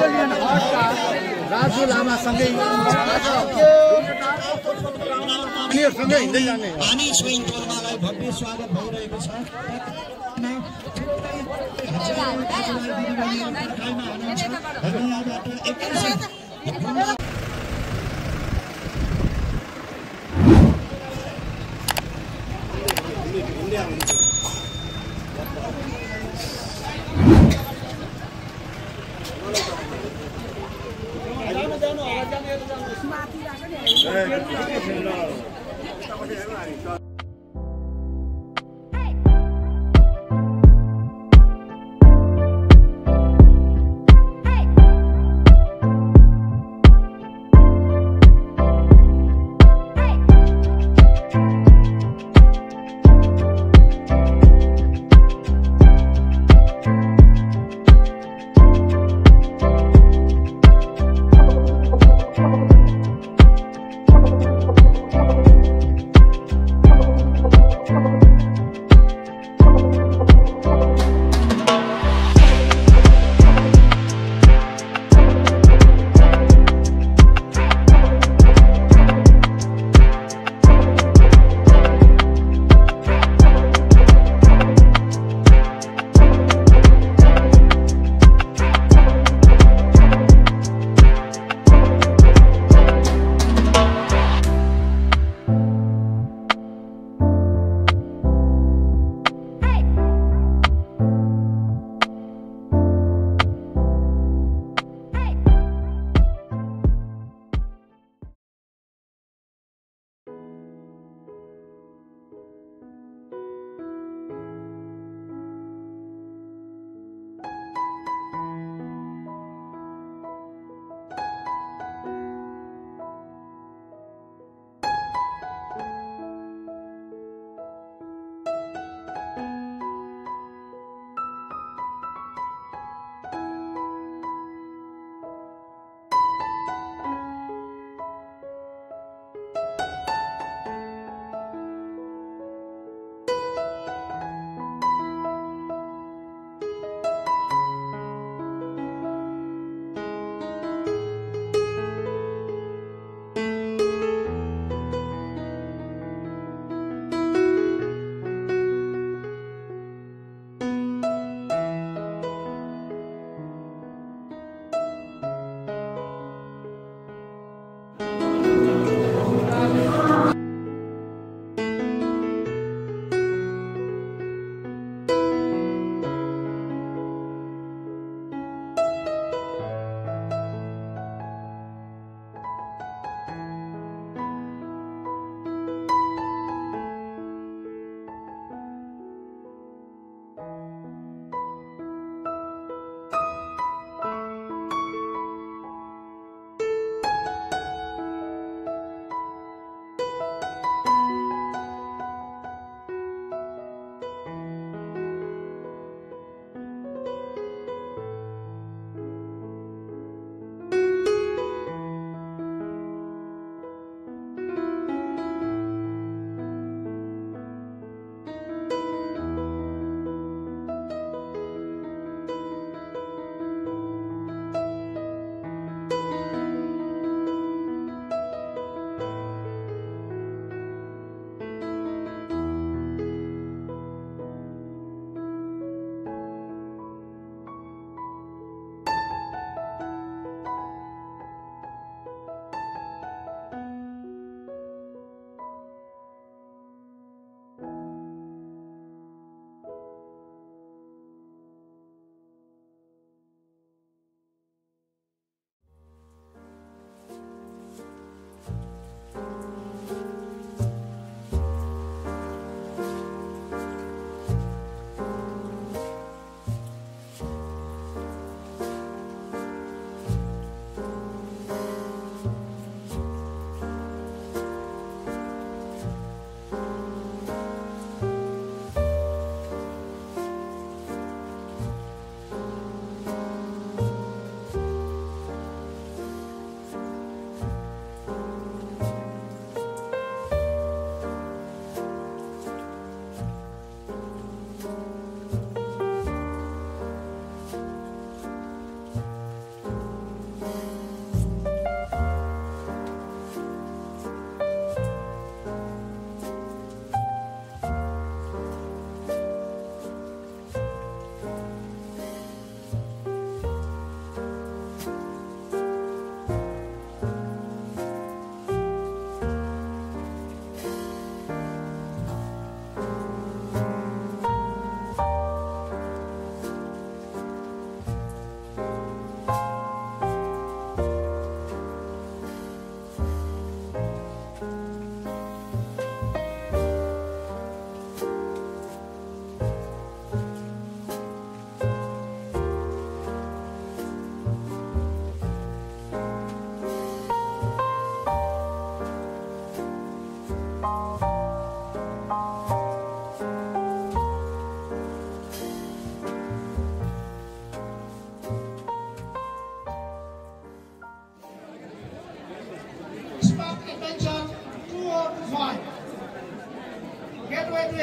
Mongolian हर्टका Raju लामासँगै सँगै हिँड्दै जाने पानी श्रृङ्खलालाई भव्य स्वागत भइरहेको छ।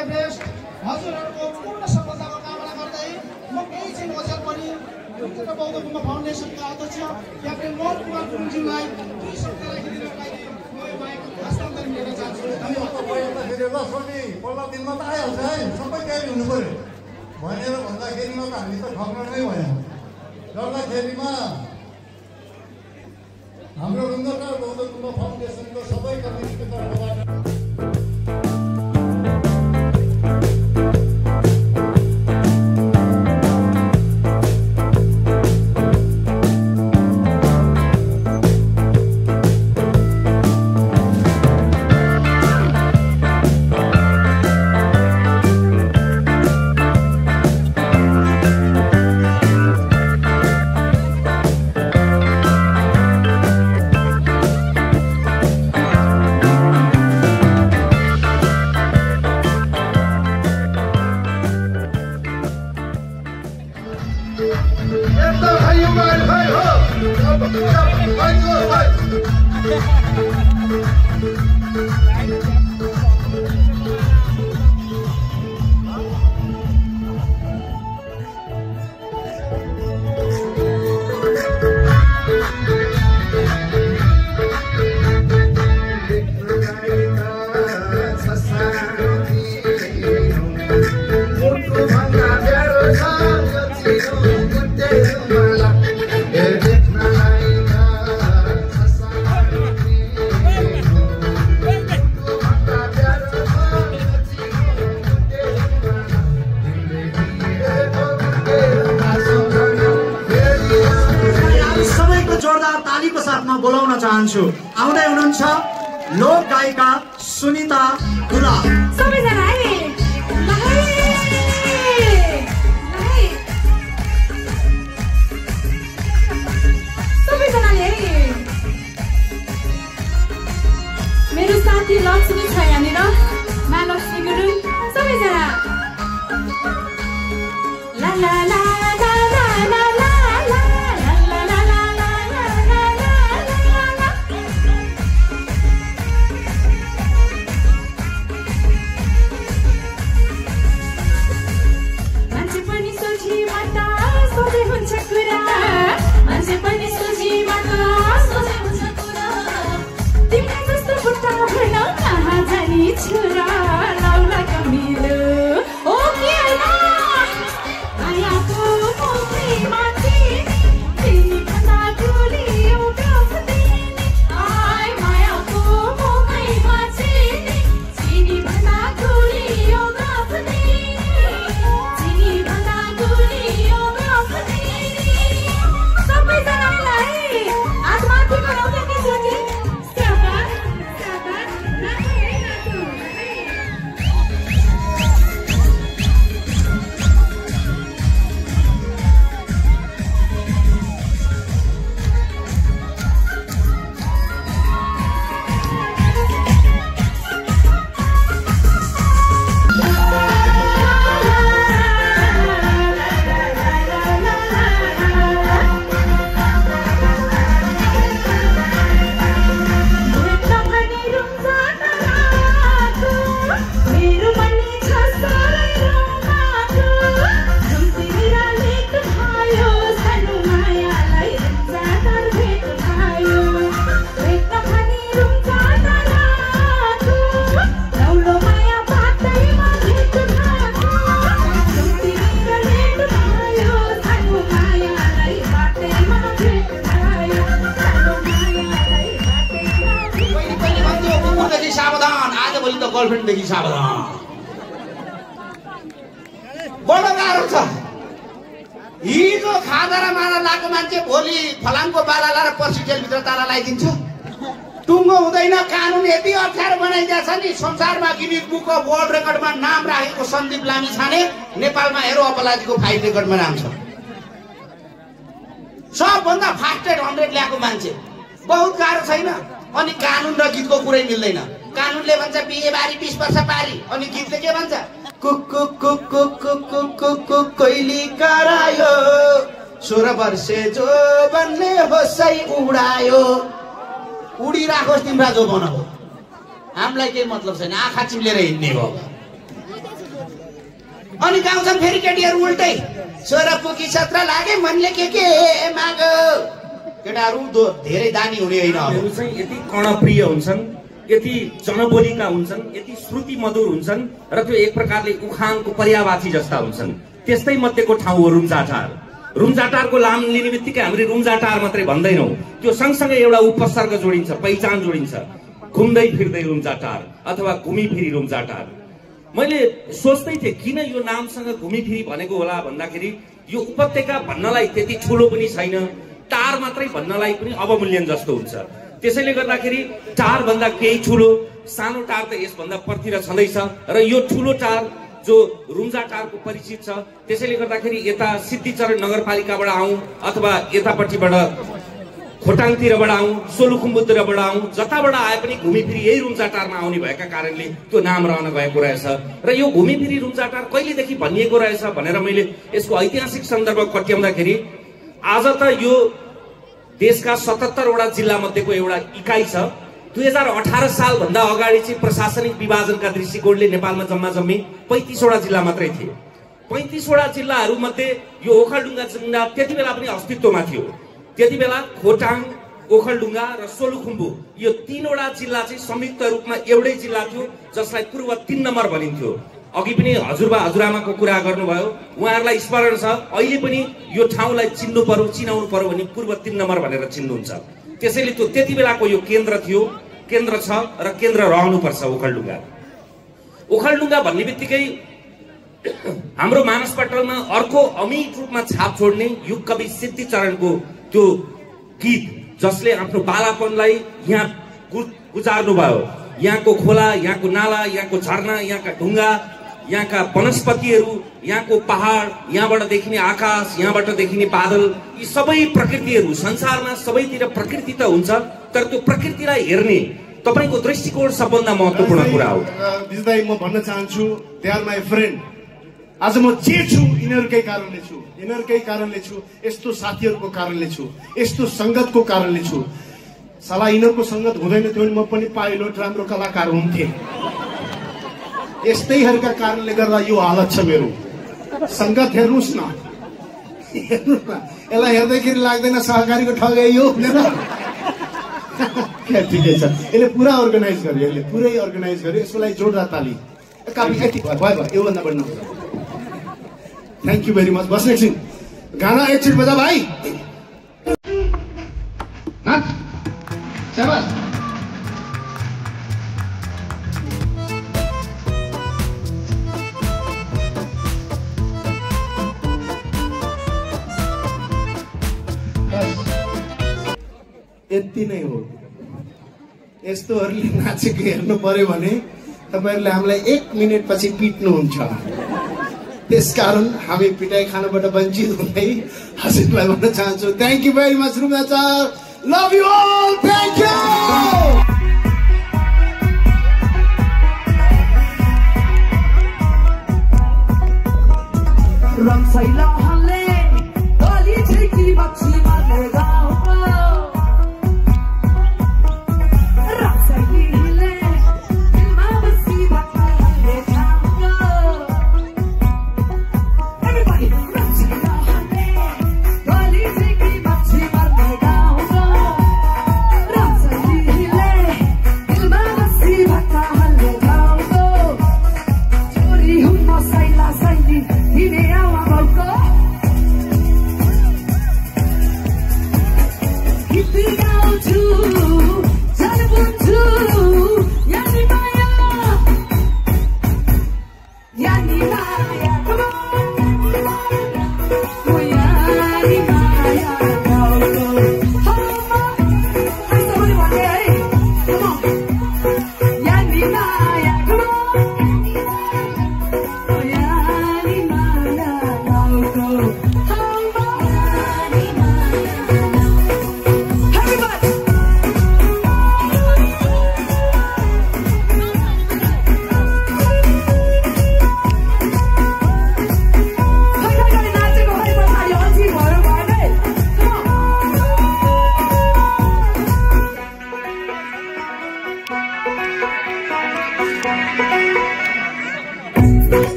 एभरेस्ट हजुरहरूको पूर्ण सफलताको कामना गर्दै म केही चाहिँ नजर पनि बौद्ध गुम्बा फाउन्डेसनका अध्यक्ष क्याप्टेन मोहन कुमार गुरुङज्यूलाई दुई शब्द राखिदिनको लागि म यो माइक हस्तान्तरण गर्न चाहन्छु। पल्ला दिनमा त आइहाल्छ है, सबै गाडी हुनु पर्यो भनेर भन्दाखेरिमा त हामी त ठग्न नै भयो। गर्दाखेरिमा हाम्रो रुद्रकार बौद्ध गुम्बा फाउन्डेसनको सबै कमिटीको तर्फबाट बोलाउन चाहन्छु। आउँदै हुनुहुन्छ लोक गायिका सुनिता गुला। सबैजना सबैजनाले मेरो साथी लक्ष्मी छ यहाँनिर, महालक्ष्मी गुरुङ। सबैजना ला ला ला छुरा लाउला कमिलो ओ के ना आयाको मोती माथि तिमी भन्दा ठुली एउटा फुटेनी आइ मायाको मोती माथि तिमी भन्दा ठुली एउटा फुटेनी तिमी भन्दा ठुली एउटा फुटेनी। सबैजनालाई आत्माथि बनाउँदै के सोचे गर्लफ्रेन्डदेखि सावधान। बडो गाह्रो छ। हिजो खाजा र माला लाएको मान्छे भोलि फलामको बाला लाएर पर्सि जेलभित्र ताला लगाइदिन्छ। टुङ्गो हुँदैन। कानुन यति अप्ठ्यारो बनाइदिएको छ नि, संसारमा गिनिज बुक अफ वर्ल्ड रेकर्डमा नाम राखेको सन्दीप लामिछाने नेपालमा हेरो अपराधीको 5 रेकर्डमा नाम छ। सबभन्दा फास्टेस्ट 100 ल्याएको मान्छे बहुत गाह्रो छैन। अनि कानुन र गीतको कुरै मिल्दैन। कानुनले भन्छ बिहे बारी 20 वर्ष पारी, अनि गीतले के भन्छ कुकु कुकु कुकु कुकु कोइली करायो 16 वर्षे जो बन्ने होसै उडायो। उडिराखोस् तिम्रा जो बनाऊ, हामीलाई केही मतलब छैन। आँखा चिम्लेर हिँड्ने हो। अनि गाउँछन् फेरि केटीहरू उल्टै सोह्र पुकी 17 लागे मनले के माग। केटाहरू धेरै दानी हुने होइन, चाहिँ यति कर्णप्रिय हुन्छन्, यति जनबोलीका हुन्छन्, यति श्रुति मधुर हुन्छन् र त्यो एक प्रकारले उखानको पर्यावाची जस्ता हुन्छन्। त्यस्तै मध्येको ठाउँ हो रुम्जाटार। रुम्जाटारको नाम लिने बित्तिकै हामीले रुम्जाटार मात्रै भन्दैनौँ, त्यो सँगसँगै एउटा उपसर्ग जोडिन्छ, पहिचान जोडिन्छ। घुम्दै फिर्दै रुम्जाटार अथवा घुमिफिरी रुम्जाटार। मैले सोच्दै थिएँ किन यो नामसँग घुमिफिरी भनेको होला भन्दाखेरि यो उपत्यका भन्नलाई त्यति ठुलो पनि छैन, टार मात्रै भन्नलाई पनि अवमूल्यन जस्तो हुन्छ। त्यसैले गर्दाखेरि टार भन्दा केही ठुलो, सानो टार त यसभन्दा परतिर छँदैछ र यो ठुलो टार जो रुम्जाटारको परिचित छ। त्यसैले गर्दाखेरि यता सिद्धिचरण नगरपालिकाबाट आउँ अथवा यतापट्टिबाट खोटाङतिरबाट आउँ, सोलुखुम्बुतिरबाट आउँ, जताबाट आए पनि घुमिफिरी यही रुम्जाटारमा आउने भएका कारणले त्यो नाम रहन गएको रहेछ। र यो घुमिफिरी रुम्जाटार कहिलेदेखि भनिएको रहेछ भनेर मैले यसको ऐतिहासिक सन्दर्भ कट्याउँदाखेरि आज त यो देशका 77 वटा जिल्ला मध्येको एउटा इकाइ छ। 2018 सालभन्दा अगाडि चाहिँ प्रशासनिक विभाजनका दृष्टिकोणले नेपालमा जम्मी 35 वटा जिल्ला मात्रै थिए। 35 वटा जिल्लाहरू मध्ये यो ओखलढुङ्गा जिल्ला त्यति बेला पनि अस्तित्वमा थियो। त्यति बेला खोटाङ, ओखलढुङ्गा र सोलुखुम्बु यो 3 वटा जिल्ला चाहिँ संयुक्त रूपमा एउटै जिल्ला थियो, जसलाई पूर्व 3 नम्बर भनिन्थ्यो। अघि पनि हजुरबा हजुरआमाको कुरा गर्नुभयो, उहाँहरूलाई स्मरण छ, अहिले पनि यो ठाउँलाई चिन्नु पर्यो, चिनाउनु पर्यो भने पूर्व 3 नम्बर भनेर चिन्नुहुन्छ। त्यसैले त्यो त्यति बेलाको यो केन्द्र थियो, केन्द्र छ र केन्द्र रहनुपर्छ ओखलढुङ्गा। ओखलढुङ्गा भन्ने बित्तिकै हाम्रो मानसपटलमा अर्को अमिट रूपमा छाप छोड्ने युग कवि सिद्धिचरणको त्यो गीत, जसले आफ्नो बालापनलाई यहाँ गुजार्नु भयो। यहाँको खोला, यहाँको नाला, यहाँको झरना, यहाँका ढुङ्गा, यहाँका वनस्पतिहरू, यहाँको पहाड, यहाँबाट देखिने आकाश, यहाँबाट देखिने बादल, यी सबै प्रकृतिहरू, संसारमा सबैतिर प्रकृति त हुन्छ, तर त्यो प्रकृतिलाई हेर्ने तपाईको दृष्टिकोण सबभन्दा महत्त्वपूर्ण कुरा हो। विजय, म भन्न चाहन्छु, दे आर माई फ्रेन्ड। आज म जे छु यिनीहरूकै कारणले छु, यिनीहरूकै कारणले छु, यस्तो साथीहरूको कारणले छु, यस्तो सङ्गतको कारणले छु। साला यिनीहरूको सङ्गत हुँदैन थियो भने म पनि पाइलट राम्रो कलाकार हुन्थेँ। यस्तैहरूका कारणले गर्दा यो हालत छ मेरो। सङ्गत हेर्नुहोस् न, हेर्नुहोस् न, यसलाई हेर्दाखेरि लाग्दैन सहकारीको ठगाइ यो भनेर। ठिकै छ, यसले पुरा अर्गनाइज गर्यो, यसले पुरै अर्गनाइज गर्यो। यसको लागि जोरदार ताली। काफी भयो, योभन्दा बढ्न। Thank you very much. बस एकछिन गाना एकछिन बजा भाइ। शाबाश। यति नै हो। यस्तोहरूले नाचेको हेर्नु पर्यो भने तपाईँहरूले हामीलाई 1 मिनट पछि पिट्नुहुन्छ। त्यसकारण हामी पिटाई खानबाट वञ्चित हुँदै हजुरलाई भन्न चाहन्छु, thank you very much Rumjatar. Love you all, thank you. Go!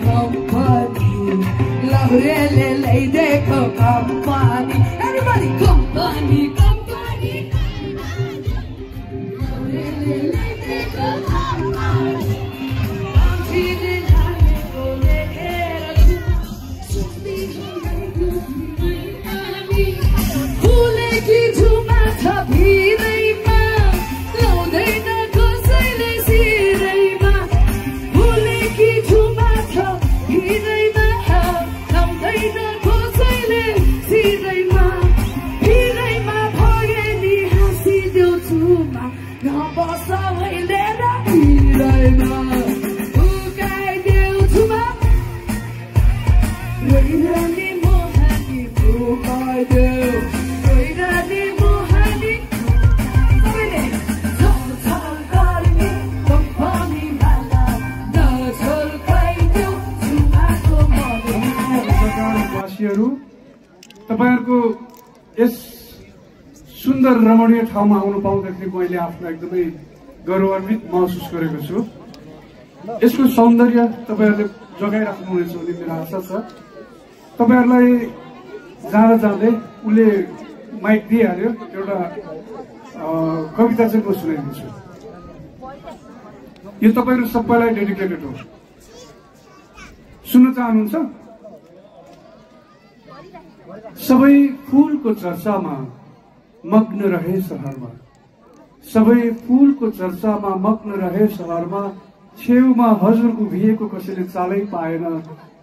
company. Laurele ल्याइदिएको company. Everybody, company, company. Laurele ल्याइदिएको company. आँखीले लागेको लेखेर सुत्ती हुँदैको मैनाली. फुलेकी झुमा छ भिरैमा, लाउँदैन कसैले सिरैमा. फुलेकी झुमा छ भिरैमा, लाउँदैन कसैले सिरैमा. भिरैमा भए नि हाँसिदेऊ छुमा, नबस मैले र भिरैमा. उकाइदेऊ छुमा, रोइरहने मोहानी उकाइदेऊ. रोइरहने मोहानी सबैले छलछल गर्ने कम्पनीमाला, नछल्काइदेऊ छुमाको मन. वासीहरू, तपाईहरुको यस सुन्दर रमणीय ठाउँमा आउनु पाउँदाखेरि मैले आफ्नो एकदमै गौरवान्वित महसुस गरेको छु. यसको सौन्दर्य तपाईहरुले जगाइराख्नुहुनेछ भन्ने मेरो आशा छ. तपाईहरुलाई जाँदा जाँदै उसले माइक दिइहाल्यो, एउटा कविता चाहिँ म सुनाइदिन्छु. यो तपाईहरु सबैलाई डेडिकेटेड हो. सुन्न चाहनुहुन्छ? सबै फूलको चर्चामा मग्न रहे सहरमा, सबै फूलको चर्चामा मग्न रहे सहरमा. छेउमा हजुर उभिएको कसैले चालै पाएन,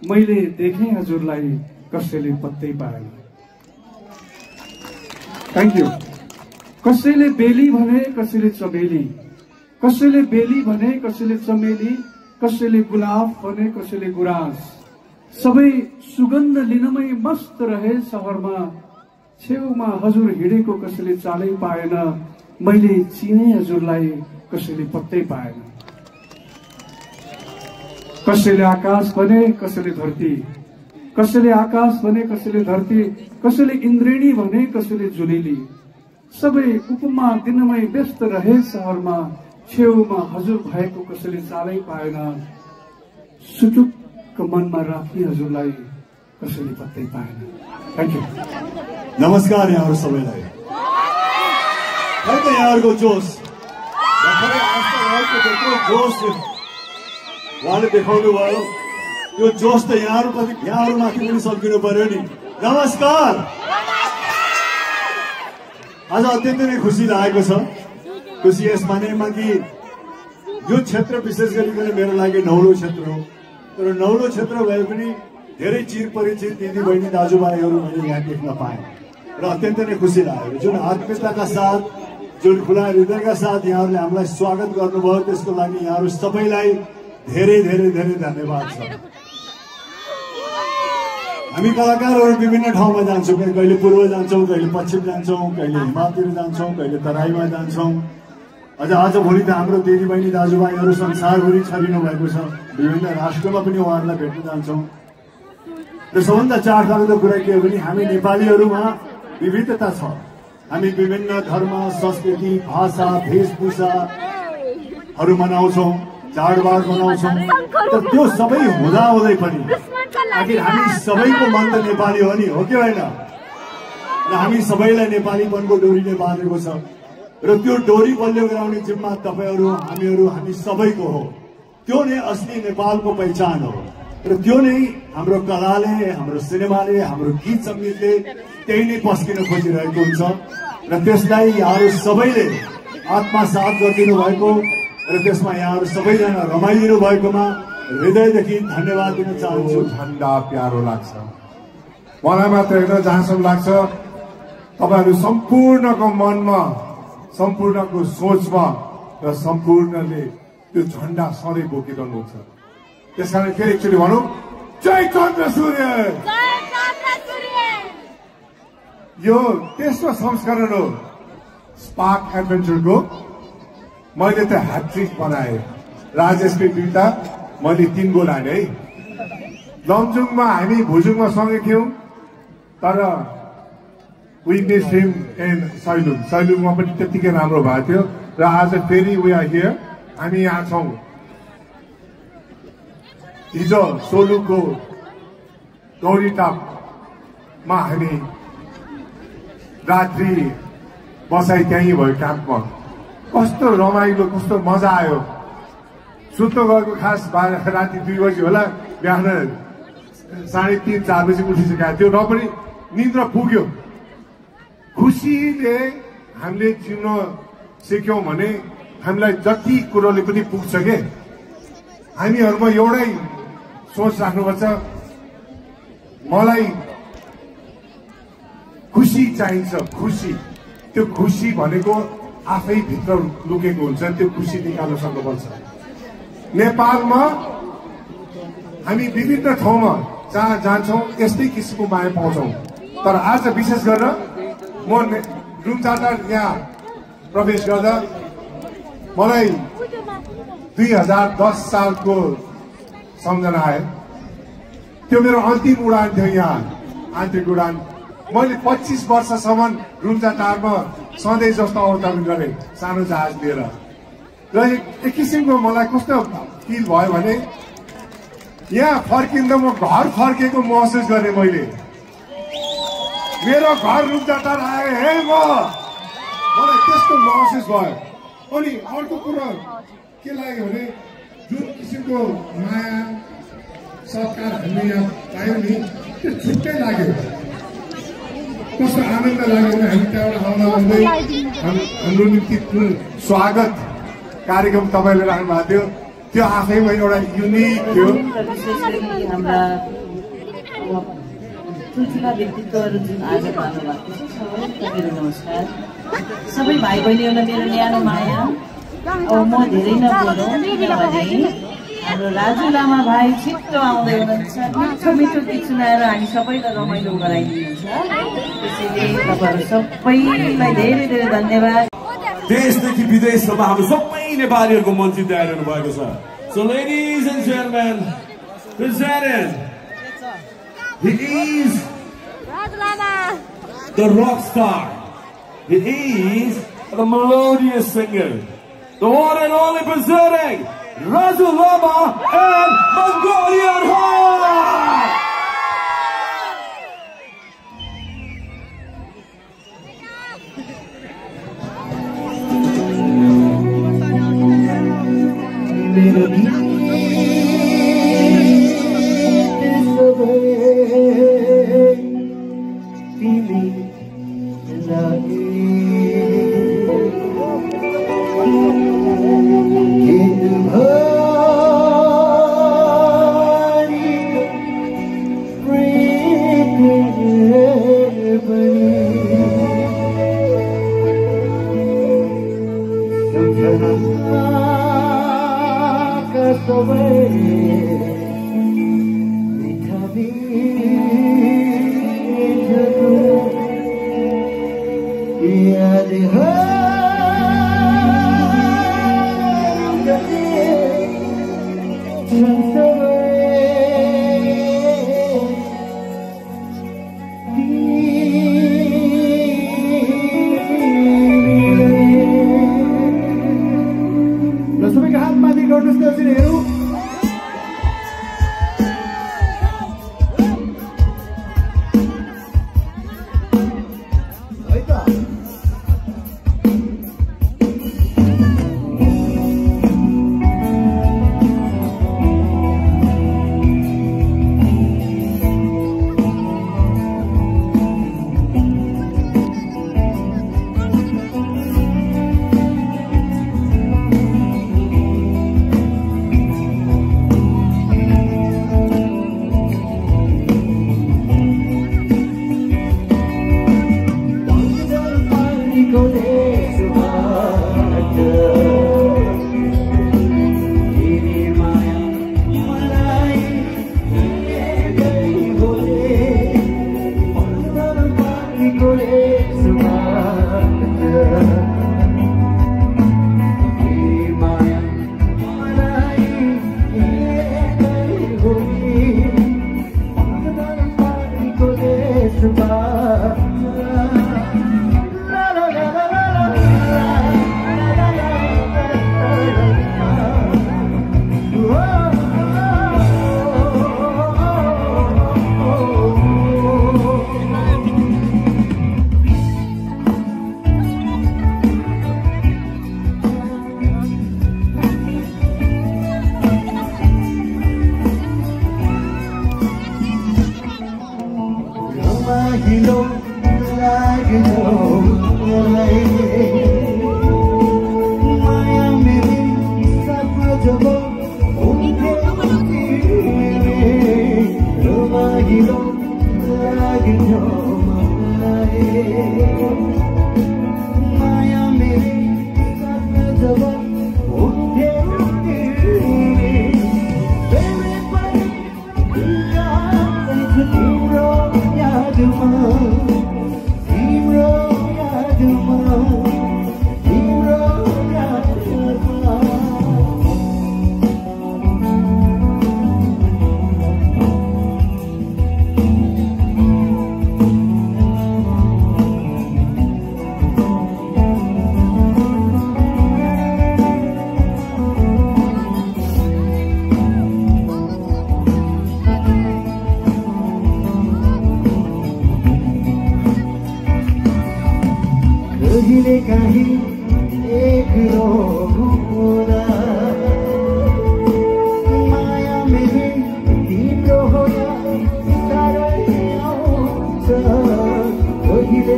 मैले देखेँ हजुरलाई कसैले पत्तै पाएन. Thank you. कसैले बेली भने कसैले चमेली, कसैले बेली भने कसैले चमेली, कसैले गुलाब भने कसैले गुराँस. सबै सुगन्ध लिनमै मस्त रहे सहरमा. छेउमा हजुर हिँडेको कसैले चालै पाएन, मैले चिने हजुरलाई कसैले पत्तै पाएन. कसैले आकाश भने कसैले धरती, कसैले आकाश भने कसैले धरती, कसैले इन्द्रेणी भने कसैले जुनेली. सबै उपमा दिनमै व्यस्त रहे सहरमा. छेउमा हजुर भएको कसैले चालै पाएन, सुटुक्क मनमा राख्ने हजुरलाई कसैले पत्तै पाएन. Thank you. नमस्कार यहाँहरू सबैलाई. खै त यहाँहरूको जोस, जोस उहाँले देखाउनु भयो, यो जोस त यहाँहरूमाथि पनि सकिनु पर्यो नि. नमस्कार. आज अत्यन्तै नै खुसी लागेको छ. खुसी यस मानेमा कि यो क्षेत्र विशेष गरिकन मेरो लागि नौलो क्षेत्र हो, तर नौलो क्षेत्र भए पनि धेरै चिर परिचित दिदी बहिनी दाजुभाइहरू मैले यहाँ देख्न पाएँ र अत्यन्तै नै खुसी लाग्यो. जुन आत्मीयताका साथ, जुन खुला हृदयका साथ यहाँहरूले हामीलाई स्वागत गर्नुभयो, त्यसको लागि यहाँहरू सबैलाई धेरै धेरै धेरै धन्यवाद छ. हामी कलाकारहरू विभिन्न ठाउँमा जान्छौँ, कहिले पूर्व जान्छौँ, कहिले पश्चिम जान्छौँ, कहिले हिमालतिर जान्छौँ, कहिले तराईमा जान्छौँ. अझ आजभोलि त हाम्रो दिदीबहिनी दाजुभाइहरू संसारभरि छरिनु भएको छ. विभिन्न राष्ट्रमा पनि उहाँहरूलाई भेट्न जान्छौँ. र सबभन्दा चाड लाग्दो कुरा के हो भने हामी नेपालीहरूमा विविधता छ. हामी विभिन्न धर्म, संस्कृति, भाषा, वेशभूषाहरू मनाउँछौँ, चाडबाड मनाउँछौँ. तर त्यो सबै हुँदाहुँदै पनि आखिर हामी सबैको मन त नेपाली हो नि, हो कि होइन? र हामी सबैलाई नेपालीपनको डोरीले बाँधेको छ र त्यो डोरी बलियो गराउने जिम्मा तपाईँहरू, हामीहरू, हामी सबैको हो. त्यो नै असली नेपालको पहिचान हो र त्यो नै हाम्रो कलाले, हाम्रो सिनेमाले, हाम्रो गीत सङ्गीतले त्यही नै पस्किन खोजिरहेको हुन्छ र त्यसलाई यहाँहरू सबैले आत्मसात गरिदिनु भएको र त्यसमा यहाँहरू सबैजना रमाइदिनु भएकोमा हृदयदेखि धन्यवाद दिन चाहन्छु. झन्डा प्यारो लाग्छ मलाई मात्र होइन, जहाँसम्म लाग्छ तपाईँहरू सम्पूर्णको मनमा, सम्पूर्णको सोचमा र सम्पूर्णले त्यो झन्डा सधैँ बोकिरहनुहुन्छ. त्यसकारण फेरि एकचोटि भनौँ, जय चन्द्र सूर्य. यो तेस्रो संस्करण हो स्पार्क एडभेन्चरको. मैले त ह्याट्रिक बनाएँ, राजेशले 2टा, मैले 3 गोल हालेँ है. लमजुङमा हामी भुजुङमा सँगै थियौँ, तर we miss him in Sailung. सैलुङमा पनि त्यतिकै राम्रो भएको थियो र आज फेरि वी आर हियर, हामी यहाँ छौँ. हिजो सोलुको गौरीटापमा हामी रात्रि बसाइ त्यहीँ भयो क्याम्पमा। कस्तो रमाइलो, कस्तो मजा आयो। सुत्न गएको खास राति 2 बजी होला, बिहान 3:30-4 बजी उठिसकेको थियो, र पनि निद्रा पुग्यो। खुसीले हामीले जिउन सिक्यौँ भने हामीलाई जति कुरोले पनि पुग्छ के। हामीहरूमा एउटै सोच राख्नुपर्छ, मलाई खुसी चाहिन्छ। खुसी, त्यो खुसी भनेको आफै भित्र लुकेको हुन्छ, त्यो खुसी निकाल्न सक्नुपर्छ। नेपालमा हामी विभिन्न ठाउँमा जहाँ जान्छौँ यस्तै किसिमको माया पाउँछौँ। तर आज विशेष गरेर म रुम्जाटा यहाँ प्रवेश गर्दा मलाई 2010 सालको सम्झना आयो। त्यो मेरो अन्तिम उडान थियो यहाँ, आन्तरिक उडान। मैले 25 वर्षसम्म रुम्जाटारमा सधैँ जस्तो अवतरण गरेँ सानो जहाज लिएर। र एक किसिमको मलाई कस्तो फिल भयो भने यहाँ फर्किँदा म घर फर्केको महसुस गरेँ। मैले मेरो घर रुम्जाटार आए हे मलाई त्यस्तो महसुस भयो। अनि अर्को कुरो के लाग्यो भने जुन किसिमको माया सत्कार हामीले यहाँ पायौँ नि, त्यो छुट्टै लाग्यो। कस्तो आनन्द लाग्यो भने हामी त्यहाँबाट आउँदा हाम्रो निम्ति स्वागत कार्यक्रम तपाईँले राख्नु भएको थियो, त्यो आफैमा एउटा युनिक थियो। हाम्रा ठुल्ठुला व्यक्तित्वहरू जुन आज पाल्नु भएको छ, सबैलाई नमस्कार। सबै भाइ बहिनीहरूलाई मेरो न्यानो माया। अब म धेरै नबोलौँ किनभने हाम्रो राजु लामा भाइ छिट्टो आउँदै हुनुहुन्छ, मिठो मिठो गीत सुनाएर हामी सबैलाई रमाइलो गराइदिनुहुन्छ। त्यसैले तपाईँहरू सबैलाई धेरै धेरै धन्यवाद। देशदेखि विदेशसम्म हाम्रो सबै नेपालीहरूको मन जिताइरहनु भएको छ। So ladies and gentlemen, presented, he is the rock star. He is the melodious singer. The one and only presenting Raju Lama and Mongolian Heart.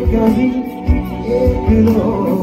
कहीं एक लोग